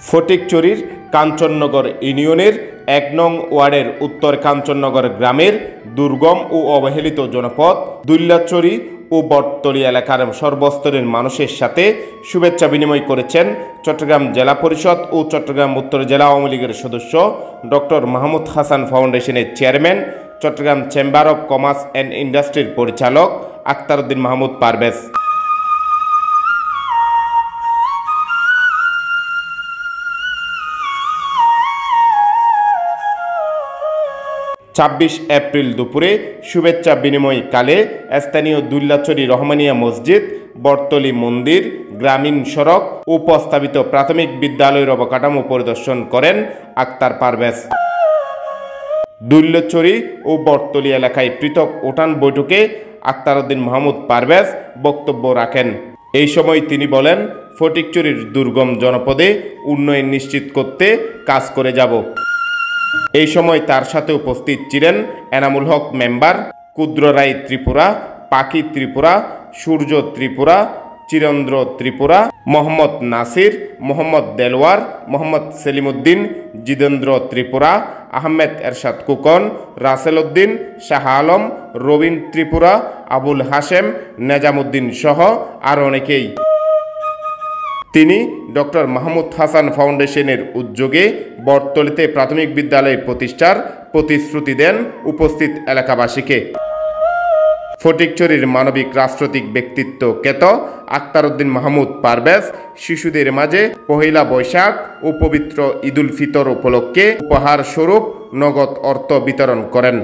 ফটিকছড়ির কাঞ্চননগর ইউনিয়নের ১ নং ওয়ার্ডের উত্তর কাঞ্চননগর গ্রামের দুর্গম ও অবহেলিত জনপদ দুল্লাছড়ি ও বটতলী এলাকার সর্বস্তরের মানুষের সাথে শুভেচ্ছা বিনিময় করেছেন চট্টগ্রাম জেলা পরিষদ ও চট্টগ্রাম উত্তর জেলা আওয়ামী লীগের সদস্য ডক্টর মাহমুদ হাসান ফাউন্ডেশনের chairman, Chattogram chamber of commerce and ইন্ডাস্ট্রির পরিচালক আখতার উদ্দিন মাহমুদ পারভেজ। ২৬ এপ্রিল দুপুরে শুভেচ্ছা বিনিময়কালে স্থানীয় দুল্লাছড়ি রহমানিয়া মসজিদ, বটতলী মন্দির, গ্রামীণ সড়ক ও প্রস্তাবিত প্রাথমিক বিদ্যালয়ের অবকাঠামো পরিদর্শন করেন আখতার পারভেজ। দুল্লাছড়ি ও বটতলী এলাকায় পৃথক উঠান বৈঠকে আখতার উদ্দিন মাহমুদ পারভেজ বক্তব্য রাখেন। এই সময় তিনি বলেন, ফটিকছড়ির দুর্গম জনপদে উন্নয়ন নিশ্চিত করতে কাজ করে যাব। এই সময় তার সাথে উপস্থিত ছিলেন এনামুল হক মেম্বার, ক্ষুদ্র রায় ত্রিপুরা, পাখি ত্রিপুরা, সূর্য ত্রিপুরা, চিরেন্দ্র ত্রিপুরা, মোহাম্মদ নাসির, মোহাম্মদ দেলওয়ার, মোহাম্মদ সেলিমউদ্দিন, জিতেন্দ্র ত্রিপুরা, আহমেদ এরশাদ কুকন, রাসেল উদ্দিন, শাহ আলম, রবিন ত্রিপুরা, আবুল হাশেম, নেজামুদ্দিন সহ আর অনেকেই। তিনি ডক্টর মাহমুদ হাসান ফাউন্ডেশনের উদ্যোগে বটতলীতে প্রাথমিক বিদ্যালয় প্রতিষ্ঠার প্রতিশ্রুতি দেন উপস্থিত এলাকাবাসীকে। ফটিকছড়ির মানবিক রাজনৈতিক ব্যক্তিত্ব খ্যাত আখতার উদ্দিন মাহমুদ পারভেজ শিশুদের মাঝে পহেলা বৈশাখ ও পবিত্র ঈদুল ফিতর উপলক্ষে উপহার স্বরূপ নগদ অর্থ বিতরণ করেন।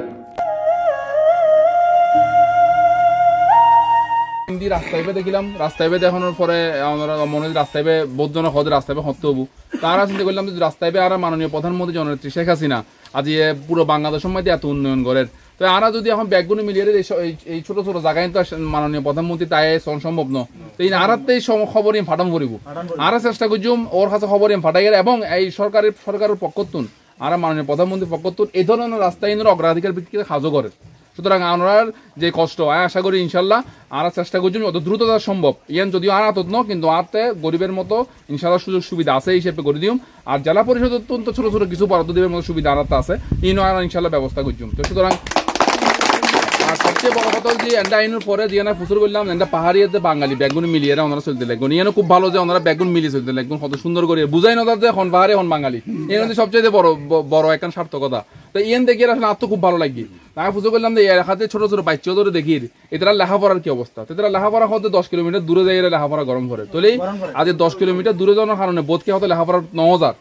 রাস্তায় দেখিলাম, রাস্তায় দেখানোর পরে আমরা মনে হয় রাস্তায় বোধজনক হতে রাস্তায় হতে হবো। তারা চিন্তা করলাম যে রাস্তায় আর মাননীয় প্রধানমন্ত্রী জননেত্রী শেখ হাসিনা আজ পুরো বাংলাদেশ সময় এত উন্নয়ন করেন, তো আরা যদি এখন ব্যাগগুলো মিলিয়ে এই ছোট ছোট জায়গায় তো মাননীয় প্রধানমন্ত্রী তাই সম্ভব নয়। তো এই আরাতেই খবর ফাটাম করিব, আরা চেষ্টা করছুম ওর কাছে খবর ফাটাই এবং এই সরকারের পক্ষতুন আরা মাননীয় প্রধানমন্ত্রীর পক্ষতুন এই ধরনের রাস্তায় অগ্রাধিকার ভিত্তিতে কাজও করে। সুতরাং আমরা যে কষ্ট আশা করি ইনশাল্লাহ আর চেষ্টা করছি অত দ্রুততা সম্ভব ইয়ান যদিও আর আতত ন কিন্তু আতে গরিবের মতো ইনশাল্লাহ সুযোগ সুবিধা আছে হিসেবে করে দিম। আর জেলা পরিষদ অত্যন্ত ছোট ছোট কিছু বরাদ্দ দেবের মতো সুবিধা আনাতে আছে ইনো আর ইনশাল্লাহ ব্যবস্থা করছুম। তো সুতরাং আর সবচেয়ে বড় কথা যে এন্ডা আইনের পরে যে ফুসুর করলাম এন্ডা পাহাড়িয়া যে বাঙালি ব্যাগুন মিলিয়ে ওনারা চলতে লাগবেন, ইয়ানো খুব ভালো যে ওনারা ব্যাগুন মিলিয়ে চলতে লাগবেন, কত সুন্দর করে বুঝাই না যে হন পাহাড়ি হন বাঙালি এর মধ্যে সবচেয়ে বড় একটা সার্থকতা। তো ইয়েন দেখি আসলে আর তো খুব ভালো লাগবে। আমি পুজো করলাম যে এর হাতে ছোট ছোট বাচ্চা ধরে দেখি এরা লেখাপড়ার কি অবস্থা, এরা লেখাপড়া হতে 10 কিলোমিটার দূরে যাই লেখাপড়া গরম করে তোলে। আজ 10 কিলোমিটার দূরে যাওয়ার কারণে বোধকে হয়তো লেখাপড়া 9000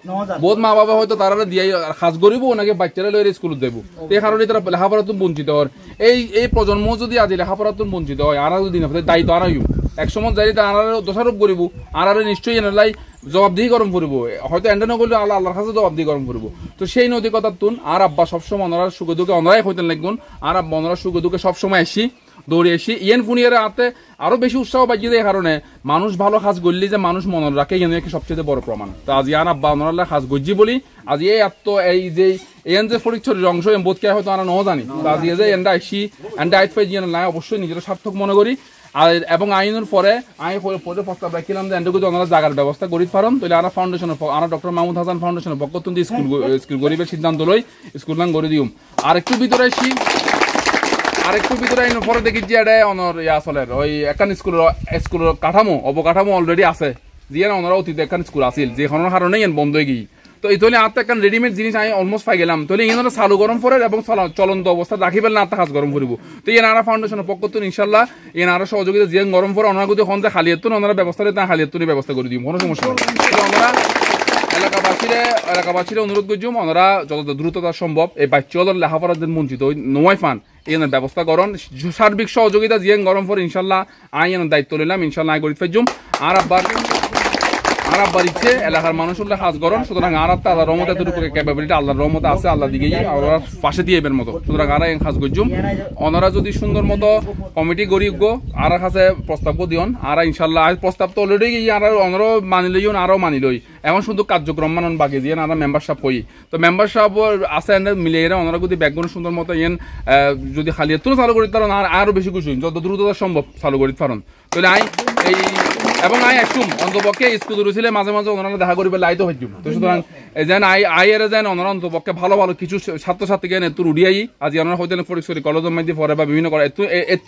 বোধ মা বাবা হয়তো তারা দিয়ে খাস করিব নাকি বাচ্চারা লইরে স্কুলে দেবো, এই কারণে তারা লেখাপড়া তো বঞ্চিত হয়। এই প্রজন্ম যদি আজ লেখাপড়া তো বঞ্চিত হয় আর যদি না দায়িত্ব আনাই এক সময় যাই আর দোষারোপ করিব আর নিশ্চয়ই এনালাই জবাবদিহি গরম করবো, হয়তো এন্ড না করলে আল্লাহর কাছে জবাবদিহি গরম করবো। তো সেই নৈতিকতা তুন আর আব্বা সবসময় ওনারা সুখে দুঃখে ওনারাই হইতেন লাগবেন আর আব্বা ওনারা সুখে দুঃখে সবসময় আসি দৌড়ে আসি ইয়েন ফুনিয়ারে হাতে আরো বেশি উৎসাহ বাজিয়ে দেয় কারণে মানুষ ভালো কাজ করলি যে মানুষ মনে রাখে এনে সবচেয়ে বড় প্রমাণ। তো আজ ইয়ান আব্বা ওনারা কাজ গজ্জি বলি আজ এই এত এই যে এন যে ফটিকছড়ির অংশ বোধকে হয়তো আমরা ন জানি আজ যে এন্ডা আসি এন্ডা আইট পাই জিয়ান নাই অবশ্যই নিজের সার্থক মনে করি। আর এবং আইনের পরে আমি প্রস্তাব রাখছিলাম যে এন্ডাকে ওনারা জায়গার ব্যবস্থা করি পারেন তাহলে আমরা ফাউন্ডেশনের আমরা ডক্টর মাহমুদ হাসান ফাউন্ডেশনের পক্ষ থেকে স্কুল গরিবের সিদ্ধান্ত লই স্কুল নাম করে দিম। আর একটু ভিতরে আসি আইনের পরে দেখি যে এটা অনর আসলের ওই একখান স্কুলের কাঠামো অবকাঠামো অলরেডি আছে যে ওনারা অতীত একখান স্কুল আসিল যে কারণে বন্ধ হয়ে গিয়ে। তো এই তাহলে আর একটা রেডিমেড জিনিস আমি অলমোস্ট পাই গেলাম তাহলে এখানে চালু গরম করে এবং চলন্ত অবস্থা রাখি পেলে আর কাজ গরম করবো। তো এনারা ফাউন্ডেশনের পক্ষ তো ইনশাল্লাহ এনারা সহযোগিতা যে গরম করে ওনারা যদি এখন খালিয়াতুন ওনারা ব্যবস্থা তা খালিয়াতুনের ব্যবস্থা করে দিব, কোনো সমস্যা নেই। ওনারা এলাকাবাসীরা অনুরোধ করছুম ওনারা যত দ্রুততা সম্ভব এই বাচ্চাদের লেখাপড়ার দিন বঞ্চিত নোয়াই ফান এনার ব্যবস্থা করুন, সার্বিক সহযোগিতা যে গরম করে ইনশাল্লাহ আই এনার দায়িত্ব নিলাম ইনশাল্লাহ আই করি ফেজুম। আর আব্বার ইচ্ছে এলাকার মানুষের কাজ করেন, সুতরাং আর আল্লাহর রহমতে এতটুকু ক্যাপাবিলিটি আল্লাহর রহমতে আছে আল্লাহ দিকে ওরা পাশে দিয়ে এবার মতো, সুতরাং আর কাজ করছুম। ওনারা যদি সুন্দর মতো কমিটি গড়ি আর কাছে প্রস্তাব দিন আর ইনশাল্লাহ প্রস্তাব তো অলরেডি আর ওনারাও মানি লই আরও মানি লই এখন শুধু কার্যক্রম মানন বাকি দিয়ে আর মেম্বারশিপ হই। তো মেম্বারশিপ আছে মিলিয়ে ওনারা যদি ব্যাকগ্রাউন্ড সুন্দর মতো ইয়েন যদি খালি চালু করি পারেন আর আরও বেশি খুশি যত দ্রুততা সম্ভব চালু করি পারেন তাহলে এই এবং আই একদম অন্তপক্ষে স্কুল রয়েছিল মাঝে মাঝে ওনারা দেখা করিবে লাইতো হইতো তো সুতরাং যেন আই এর যেন ওনারা অন্তপক্ষে ভালো ভালো কিছু ছাত্রছাত্রীকে এনে তোর উড়িয়াই আজ ওনারা হইতেন ফরিকসরি কলেজের মধ্যে পড়ে বা বিভিন্ন করে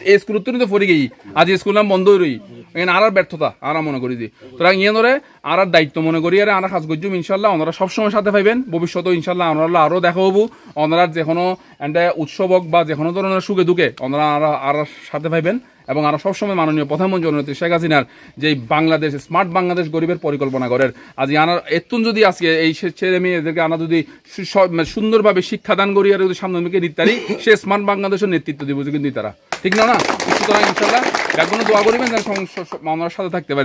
এই স্কুল তো ফরি গেই আজ স্কুল নাম বন্ধ হয়ে রই এখানে আর ব্যর্থতা আর মনে করি দিই সুতরাং ইয়ে ধরে আর দায়িত্ব মনে করি আর আমরা কাজ করছি ইনশাল্লাহ ওনারা সবসময় সাথে পাইবেন ভবিষ্যতেও ইনশাল্লাহ আমরা আরও দেখা হবো ওনারা যে কোনো উৎসব হোক বা যে কোনো ধরনের সুখে দুঃখে ওনারা আর সাথে পাইবেন এবং আরো সবসময় মাননীয় প্রধানমন্ত্রী জননেত্রী শেখ হাসিনার যে বাংলাদেশ স্মার্ট বাংলাদেশ গরিবের পরিকল্পনা করেন আজ আনার এতুন যদি আজকে এই ছেলে মেয়েদেরকে আনা যদি সুন্দরভাবে শিক্ষাদান করি আর যদি সামনে দিকে ইত্যাদি সে স্মার্ট বাংলাদেশের নেতৃত্ব দিব কিন্তু তারা ঠিক না না সুতরাং ইনশাল্লাহ এখন দোয়া করিবেন যেন সাথে থাকতে পারে।